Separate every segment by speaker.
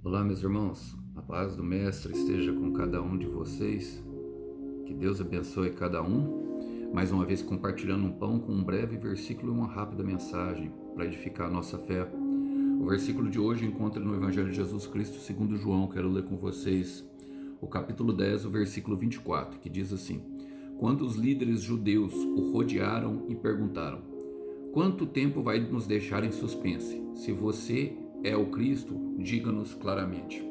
Speaker 1: Olá, meus irmãos, a paz do Mestre esteja com cada um de vocês, que Deus abençoe cada um, mais uma vez compartilhando um pão com um breve versículo e uma rápida mensagem para edificar a nossa fé. O versículo de hoje encontra no Evangelho de Jesus Cristo segundo João. Quero ler com vocês o capítulo 10, o versículo 24, que diz assim: Quando os líderes judeus o rodearam e perguntaram: Quanto tempo vai nos deixar em suspense? Se você é o Cristo, diga-nos claramente.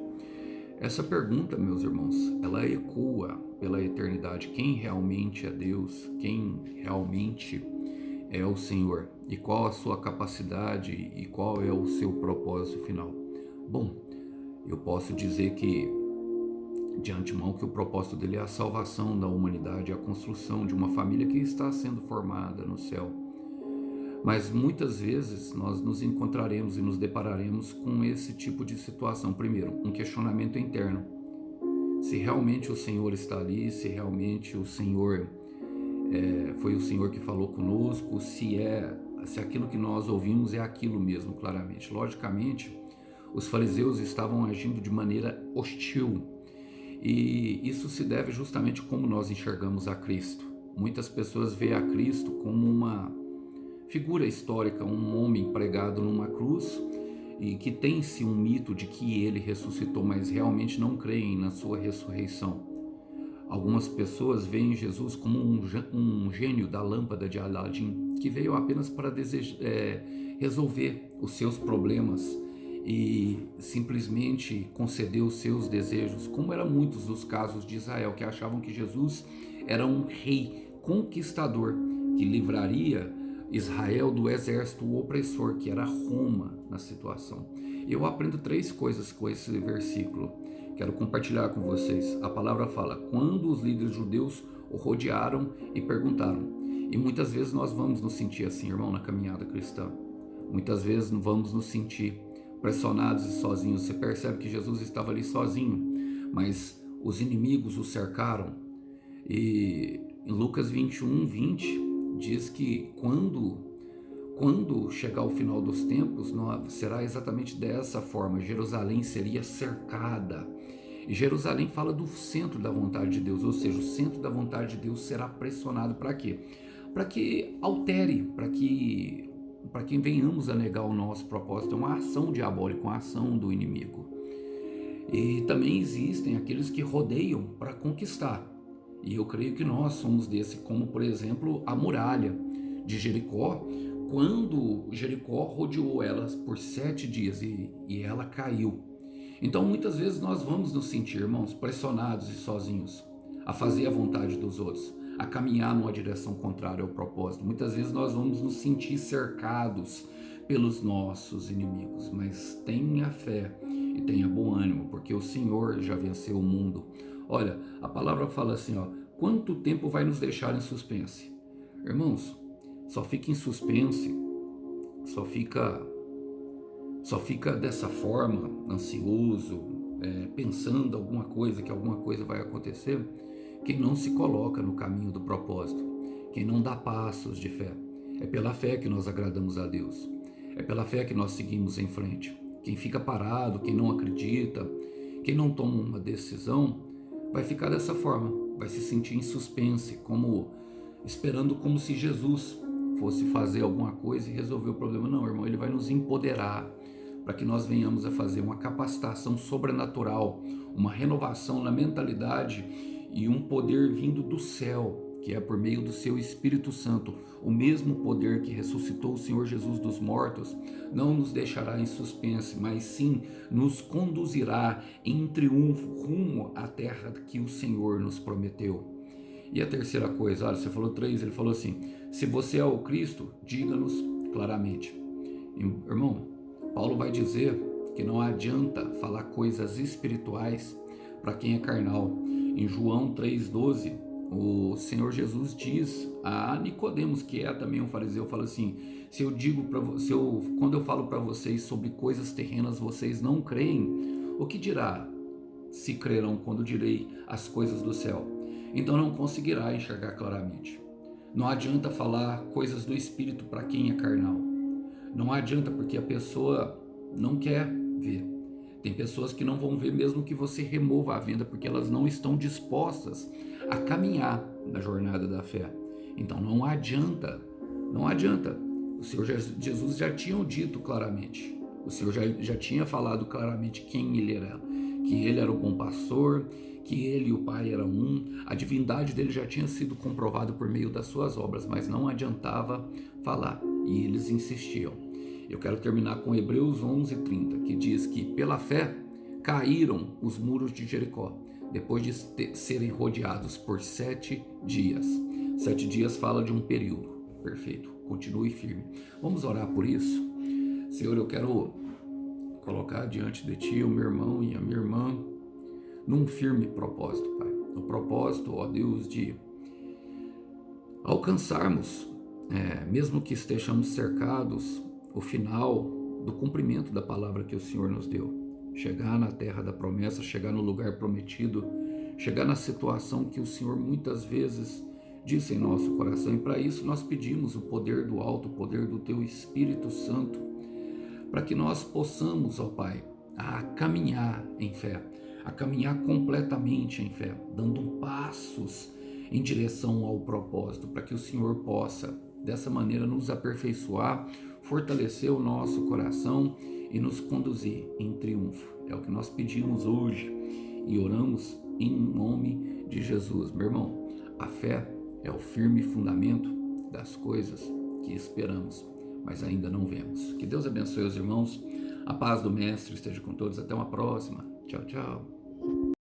Speaker 1: Essa pergunta, meus irmãos, ela ecoa pela eternidade. Quem realmente é Deus? Quem realmente é o Senhor? E qual a sua capacidade e qual é o seu propósito final? Bom, eu posso dizer que, de antemão, que o propósito dele é a salvação da humanidade, a construção de uma família que está sendo formada no céu. Mas muitas vezes nós nos encontraremos e nos depararemos com esse tipo de situação. Primeiro, um questionamento interno. Se realmente o Senhor está ali, se realmente o Senhor foi o Senhor que falou conosco, se aquilo que nós ouvimos é aquilo mesmo, claramente. Logicamente, os fariseus estavam agindo de maneira hostil, e isso se deve justamente como nós enxergamos a Cristo. Muitas pessoas veem a Cristo como uma figura histórica, um homem pregado numa cruz e que tem-se um mito de que ele ressuscitou, mas realmente não creem na sua ressurreição. Algumas pessoas veem Jesus como um gênio da lâmpada de Aladim, que veio apenas para resolver os seus problemas e simplesmente conceder os seus desejos, como eram muitos dos casos de Israel, que achavam que Jesus era um rei conquistador que livraria Israel do exército opressor, que era Roma na situação. Eu aprendo 3 coisas com esse versículo. Quero compartilhar com vocês. A palavra fala: quando os líderes judeus o rodearam e perguntaram. E muitas vezes nós vamos nos sentir assim, irmão, na caminhada cristã. Muitas vezes vamos nos sentir pressionados e sozinhos. Você percebe que Jesus estava ali sozinho, mas os inimigos o cercaram. E em Lucas 21, 20, diz que quando chegar o final dos tempos, será exatamente dessa forma. Jerusalém seria cercada. E Jerusalém fala do centro da vontade de Deus, ou seja, o centro da vontade de Deus será pressionado para quê? Para que altere, para que venhamos a negar o nosso propósito. É uma ação diabólica, uma ação do inimigo. E também existem aqueles que rodeiam para conquistar. E eu creio que nós somos desse, como por exemplo a muralha de Jericó, quando Jericó rodeou elas por 7 dias e ela caiu. Então muitas vezes nós vamos nos sentir, irmãos, pressionados e sozinhos a fazer a vontade dos outros, a caminhar numa direção contrária ao propósito. Muitas vezes nós vamos nos sentir cercados pelos nossos inimigos, mas tenha fé e tenha bom ânimo, porque o Senhor já venceu o mundo. Olha, a palavra fala assim, quanto tempo vai nos deixar em suspense? Irmãos, só fica em suspense, só fica dessa forma, ansioso, pensando que alguma coisa vai acontecer, quem não se coloca no caminho do propósito, quem não dá passos de fé. É pela fé que nós agradamos a Deus, é pela fé que nós seguimos em frente. Quem fica parado, quem não acredita, quem não toma uma decisão, vai ficar dessa forma, vai se sentir em suspense, esperando como se Jesus fosse fazer alguma coisa e resolver o problema. Não, irmão, ele vai nos empoderar para que nós venhamos a fazer uma capacitação sobrenatural, uma renovação na mentalidade e um poder vindo do céu, que é por meio do seu Espírito Santo. O mesmo poder que ressuscitou o Senhor Jesus dos mortos não nos deixará em suspense, mas sim nos conduzirá em triunfo rumo à terra que o Senhor nos prometeu. E a terceira coisa, olha, você falou 3, ele falou assim: se você é o Cristo, diga-nos claramente. Irmão, Paulo vai dizer que não adianta falar coisas espirituais para quem é carnal. Em João 3,12, o Senhor Jesus diz a Nicodemos, que é também um fariseu, fala assim: quando eu falo para vocês sobre coisas terrenas, vocês não creem, o que dirá se crerão quando direi as coisas do céu? Então não conseguirá enxergar claramente. Não adianta falar coisas do Espírito para quem é carnal. Não adianta, porque a pessoa não quer ver. Tem pessoas que não vão ver mesmo que você remova a venda, porque elas não estão dispostas a caminhar na jornada da fé. Então não adianta, não adianta. O Senhor Jesus já tinha dito claramente, o Senhor já tinha falado claramente quem Ele era, que Ele era o bom pastor, que Ele e o Pai eram um, a divindade dele já tinha sido comprovada por meio das suas obras, mas não adiantava falar, e eles insistiam. Eu quero terminar com Hebreus 11:30, que diz que pela fé caíram os muros de Jericó, depois de serem rodeados por 7 dias. 7 dias fala de um período. Perfeito, continue firme. Vamos orar por isso? Senhor, eu quero colocar diante de Ti o meu irmão e a minha irmã num firme propósito, Pai. No propósito, ó Deus, de alcançarmos, mesmo que estejamos cercados, o final do cumprimento da palavra que o Senhor nos deu. Chegar na terra da promessa, chegar no lugar prometido, chegar na situação que o Senhor muitas vezes disse em nosso coração. E para isso nós pedimos o poder do alto, o poder do Teu Espírito Santo, para que nós possamos, ó Pai, a caminhar em fé, a caminhar completamente em fé, dando passos em direção ao propósito, para que o Senhor possa, dessa maneira, nos aperfeiçoar, fortalecer o nosso coração e nos conduzir em triunfo. É o que nós pedimos hoje e oramos em nome de Jesus. Meu irmão, a fé é o firme fundamento das coisas que esperamos, mas ainda não vemos. Que Deus abençoe os irmãos. A paz do Mestre esteja com todos. Até uma próxima. Tchau, tchau.